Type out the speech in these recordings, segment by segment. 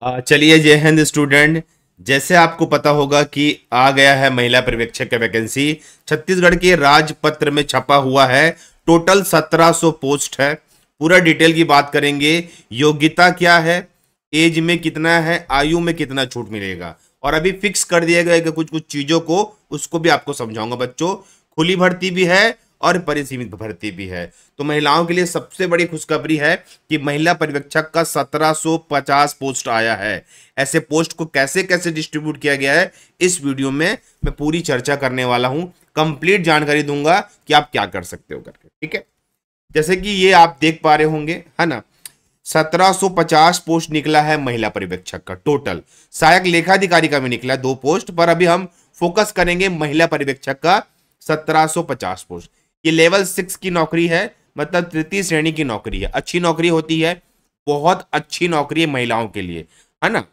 चलिए, जय हिंद स्टूडेंट। जैसे आपको पता होगा कि आ गया है महिला पर्यवेक्षक का वैकेंसी। छत्तीसगढ़ के राजपत्र में छपा हुआ है। टोटल 1700 पोस्ट है। पूरा डिटेल की बात करेंगे। योग्यता क्या है, एज में कितना है, आयु में कितना छूट मिलेगा, और अभी फिक्स कर दिया गया कुछ कुछ चीजों को, उसको भी आपको समझाऊंगा बच्चों। खुली भर्ती भी है और परिसीमित भर्ती भी है। तो महिलाओं के लिए सबसे बड़ी खुशखबरी है कि महिला पर्यवेक्षक का 1750 पोस्ट आया है। ऐसे पोस्ट को कैसे कैसे डिस्ट्रीब्यूट किया गया है, इस वीडियो में मैं पूरी चर्चा करने वाला हूं। कंप्लीट जानकारी दूंगा कि आप क्या कर सकते हो करके, ठीक है। जैसे कि ये आप देख पा रहे होंगे, है ना। 1750 पोस्ट निकला है महिला पर्यवेक्षक का टोटल। सहायक लेखाधिकारी का भी निकला 2 पोस्ट, पर अभी हम फोकस करेंगे महिला पर्यवेक्षक का 1750 पोस्ट। ये लेवल 6 की नौकरी है, मतलब तृतीय श्रेणी की नौकरी है। अच्छी नौकरी होती है, बहुत अच्छी नौकरी है महिलाओं के लिए, है ना।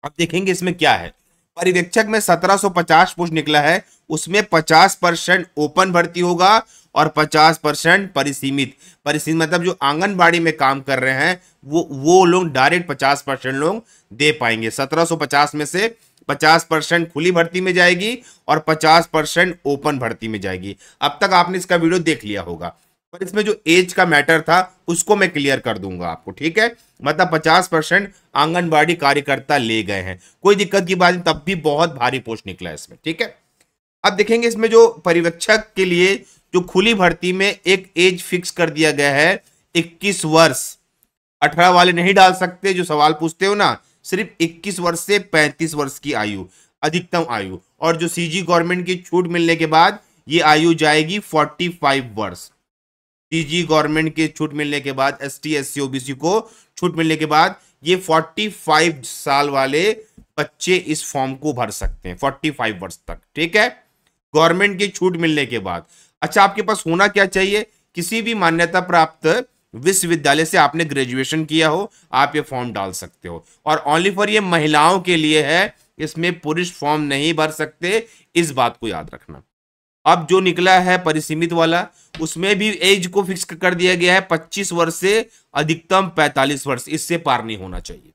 अब देखेंगे इसमें क्या है। पर्यवेक्षक में 1750 पोस्ट निकला है, उसमें 50% ओपन भर्ती होगा और 50% परिसीमित। परिसीमित मतलब जो आंगनबाड़ी में काम कर रहे हैं वो लोग डायरेक्ट 50% लोग दे पाएंगे। 1750 में से 50% खुली भर्ती में जाएगी और 50% ओपन भर्ती में जाएगी। अब तक आपने इसका वीडियो देख लिया होगा, पर इसमें जो एज का मैटर था उसको मैं क्लियर कर दूंगा आपको, ठीक है। मतलब 50% आंगनबाड़ी कार्यकर्ता ले गए हैं, कोई दिक्कत की बात नहीं, तब भी बहुत भारी पोस्ट निकला है इसमें, ठीक है। अब देखेंगे इसमें जो पर्यवेक्षक के लिए जो खुली भर्ती में एक एज फिक्स कर दिया गया है 21 वर्ष। 18 वाले नहीं डाल सकते, जो सवाल पूछते हो ना। सिर्फ 21 वर्ष से 35 वर्ष की आयु, अधिकतम आयु। और जो सीजी गवर्नमेंट की छूट मिलने के बाद ये आयु जाएगी 45 वर्ष। सीजी गवर्नमेंट की छूट मिलने के बाद, एसटी एससी ओबीसी को छूट मिलने के बाद ये 45 साल वाले बच्चे इस फॉर्म को भर सकते हैं 45 वर्ष तक, ठीक है। गवर्नमेंट की छूट मिलने के बाद। अच्छा, आपके पास होना क्या चाहिए, किसी भी मान्यता प्राप्त विश्वविद्यालय से आपने ग्रेजुएशन किया हो, आप ये फॉर्म डाल सकते हो। और ओनली फॉर ये महिलाओं के लिए है, इसमें पुरुष फॉर्म नहीं भर सकते, इस बात को याद रखना। अब जो निकला है परिसीमित वाला, उसमें भी एज को फिक्स कर दिया गया है 25 वर्ष से अधिकतम 45 वर्ष, इससे पार नहीं होना चाहिए।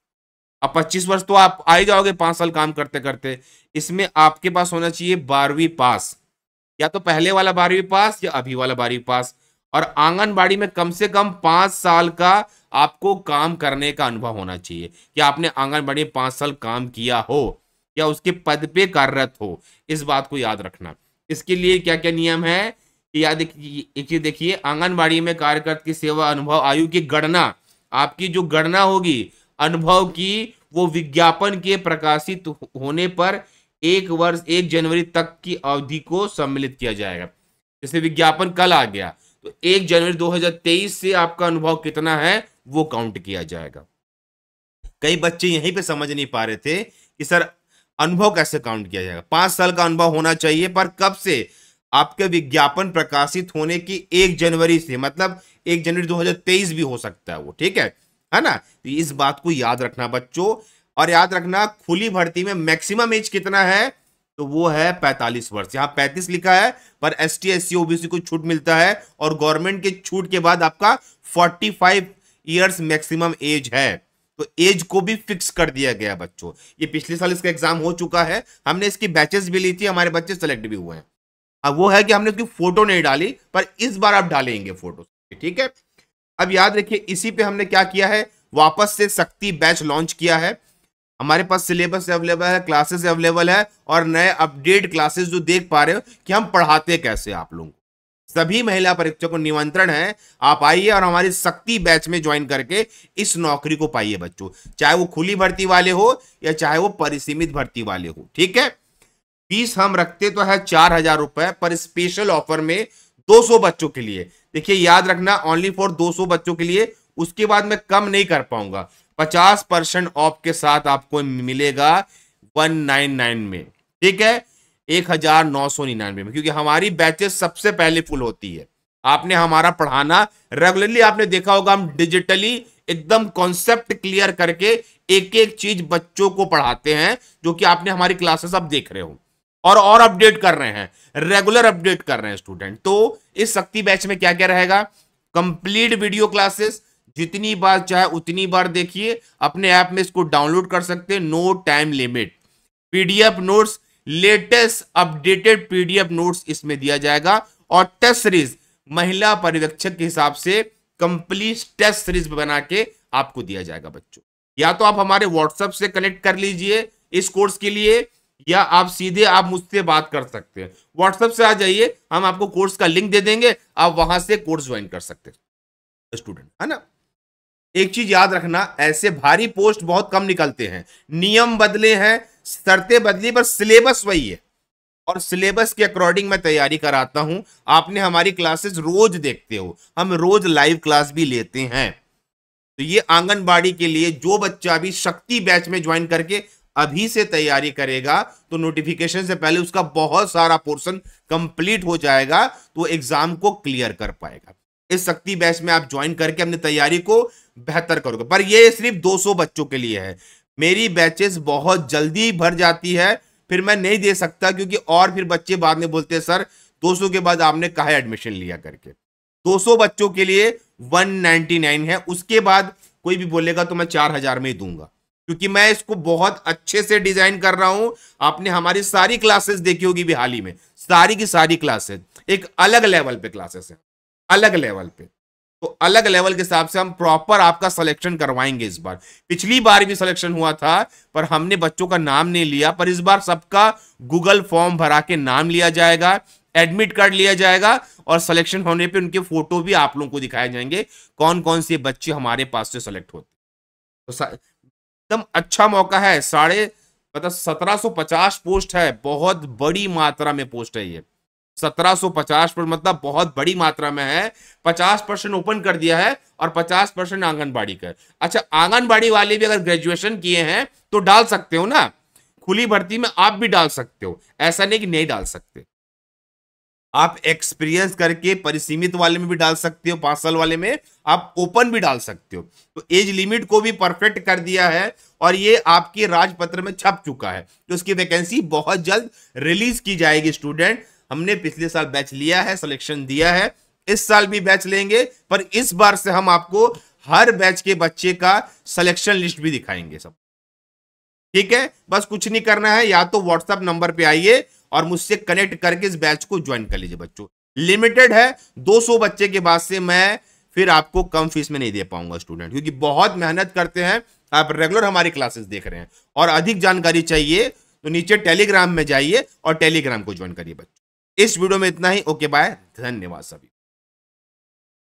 अब 25 वर्ष तो आप आ ही जाओगे 5 साल काम करते करते। इसमें आपके पास होना चाहिए 12वीं पास, या तो पहले वाला 12वीं पास या अभी वाला 12वीं पास। और आंगनबाड़ी में कम से कम 5 साल का आपको काम करने का अनुभव होना चाहिए, कि आपने आंगनबाड़ी में 5 साल काम किया हो या उसके पद पे कार्यरत हो, इस बात को याद रखना। इसके लिए क्या क्या नियम है कि याद देखिए, आंगनबाड़ी में कार्यरत की सेवा अनुभव आयु की गणना, आपकी जो गणना होगी अनुभव की, वो विज्ञापन के प्रकाशित होने पर 1 वर्ष 1 जनवरी तक की अवधि को सम्मिलित किया जाएगा। जैसे विज्ञापन कल आ गया तो 1 जनवरी 2023 से आपका अनुभव कितना है वो काउंट किया जाएगा। कई बच्चे यहीं पे समझ नहीं पा रहे थे कि सर अनुभव कैसे काउंट किया जाएगा। 5 साल का अनुभव होना चाहिए, पर कब से, आपके विज्ञापन प्रकाशित होने की 1 जनवरी से, मतलब 1 जनवरी 2023 भी हो सकता है वो, ठीक है ना। तो इस बात को याद रखना बच्चों। और याद रखना, खुली भर्ती में मैक्सिमम एज कितना है, तो वो है 45 वर्ष। यहां 35 लिखा है, पर एसटी एससी ओबीसी को छूट मिलता है, और गवर्नमेंट के छूट के बाद आपका 45 इयर्स मैक्सिमम एज है। तो एज को भी फिक्स कर दिया गया बच्चों। ये पिछले साल इसका एग्जाम हो चुका है, हमने इसकी बैचेस भी ली थी, हमारे बच्चे सेलेक्ट भी हुए हैं। अब वो है कि हमने उसकी फोटो नहीं डाली, पर इस बार आप डालेंगे फोटो, ठीक है। अब याद रखिए, इसी पे हमने क्या किया है, वापस से शक्ति बैच लॉन्च किया है। हमारे पास सिलेबस अवेलेबल है, क्लासेस अवेलेबल है, और नए अपडेट क्लासेस जो देख पा रहे हो कि हम पढ़ाते कैसे आप लोगों को। सभी महिला परीक्षकों को निमंत्रण है, आप आइए और हमारी शक्ति बैच में ज्वाइन करके इस नौकरी को पाइए बच्चों, चाहे वो खुली भर्ती वाले हो या चाहे वो परिसीमित भर्ती वाले हो, ठीक है। फीस हम रखते तो है 4000 रुपए, पर स्पेशल ऑफर में 200 बच्चों के लिए, देखिए याद रखना, ओनली फॉर 200 बच्चों के लिए, उसके बाद मैं कम नहीं कर पाऊंगा। 50% ऑफ के साथ आपको मिलेगा 199 में, ठीक है, 1999 में, क्योंकि हमारी बैचेस सबसे पहले फुल होती है। आपने हमारा पढ़ाना रेगुलरली आपने देखा होगा, हम डिजिटली एकदम कॉन्सेप्ट क्लियर करके एक एक चीज बच्चों को पढ़ाते हैं, जो कि आपने हमारी क्लासेस अब देख रहे हो, और अपडेट कर रहे हैं, रेगुलर अपडेट कर रहे हैं स्टूडेंट। तो इस शक्ति बैच में क्या क्या रहेगा, कंप्लीट वीडियो क्लासेस, जितनी बार चाहे उतनी बार देखिए, अपने ऐप में इसको डाउनलोड कर सकते हैं, no time limit. PDF notes, latest updated PDF notes इसमें दिया जाएगा, और टेस्ट सीरीज महिला पर्यवेक्षक के हिसाब से कंप्लीट टेस्ट सीरीज बना के आपको दिया जाएगा बच्चों। या तो आप हमारे व्हाट्सएप से कनेक्ट कर लीजिए इस कोर्स के लिए, या आप सीधे आप मुझसे बात कर सकते हैं। व्हाट्सएप से आ जाइए, हम आपको कोर्स का लिंक दे देंगे, आप वहां से कोर्स ज्वाइन कर सकते हैं स्टूडेंट, है ना। एक चीज याद रखना, ऐसे भारी पोस्ट बहुत कम निकलते हैं। नियम बदले हैं, शर्तें बदली, पर सिलेबस वही है, और सिलेबस के अकॉर्डिंग मैं तैयारी कराता हूं। आपने हमारी क्लासेस रोज देखते हो, हम रोज लाइव क्लास भी लेते हैं। तो ये आंगनबाड़ी के लिए जो बच्चा अभी शक्ति बैच में ज्वाइन करके अभी से तैयारी करेगा, तो नोटिफिकेशन से पहले उसका बहुत सारा पोर्शन कंप्लीट हो जाएगा, तो एग्जाम को क्लियर कर पाएगा। इस शक्ति बैच में आप ज्वाइन करके अपनी तैयारी को बेहतर करोगे। पर ये सिर्फ 200 बच्चों के लिए है, मेरी बैचेस बहुत जल्दी भर जाती है, फिर मैं नहीं दे सकता, क्योंकि और फिर बच्चे बाद में बोलते हैं सर 200 के बाद आपने कहा एडमिशन लिया करके। 200 बच्चों के लिए 199 है, उसके बाद कोई भी बोलेगा तो मैं 4000 में ही दूंगा, क्योंकि मैं इसको बहुत अच्छे से डिजाइन कर रहा हूं। आपने हमारी सारी क्लासेस देखी होगी भी हाल ही में, सारी की सारी क्लासेस एक अलग लेवल पे क्लासेस है, अलग लेवल पे। तो अलग लेवल के हिसाब से हम प्रॉपर आपका सिलेक्शन करवाएंगे इस बार। पिछली बार भी सिलेक्शन हुआ था, पर हमने बच्चों का नाम नहीं लिया, पर इस बार सबका गूगल फॉर्म भरा के नाम लिया जाएगा, एडमिट कार्ड लिया जाएगा, और सिलेक्शन होने पे उनके फोटो भी आप लोगों को दिखाए जाएंगे, कौन कौन से बच्चे हमारे पास से सिलेक्ट होते। तो एकदम अच्छा मौका है। 1750 पोस्ट है, बहुत बड़ी मात्रा में पोस्ट है ये। 1750 पर मतलब बहुत बड़ी मात्रा में है। 50% ओपन कर दिया है और 50% आंगनबाड़ी का। अच्छा, आंगनबाड़ी वाले भी अगर ग्रेजुएशन किए हैं तो डाल सकते हो ना, खुली भर्ती में आप भी डाल सकते हो, ऐसा नहीं कि नहीं डाल सकते। आप एक्सपीरियंस करके परिसीमित वाले में भी डाल सकते हो, 5 साल वाले में आप ओपन भी डाल सकते हो। तो एज लिमिट को भी परफेक्ट कर दिया है, और ये आपके राजपत्र में छप चुका है, तो उसकी वैकेंसी बहुत जल्द रिलीज की जाएगी स्टूडेंट। हमने पिछले साल बैच लिया है, सिलेक्शन दिया है, इस साल भी बैच लेंगे, पर इस बार से हम आपको हर बैच के बच्चे का सिलेक्शन लिस्ट भी दिखाएंगे सब। ठीक है, बस कुछ नहीं करना है, या तो व्हाट्सएप नंबर पे आइए और मुझसे कनेक्ट करके इस बैच को ज्वाइन कर लीजिए बच्चों। लिमिटेड है, 200 बच्चे के बाद से मैं फिर आपको कम फीस में नहीं दे पाऊंगा स्टूडेंट, क्योंकि बहुत मेहनत करते हैं। आप रेगुलर हमारी क्लासेस देख रहे हैं, और अधिक जानकारी चाहिए तो नीचे टेलीग्राम में जाइए और टेलीग्राम को ज्वाइन करिए बच्चों। इस वीडियो में इतना ही। ओके बाय, धन्यवाद सभी।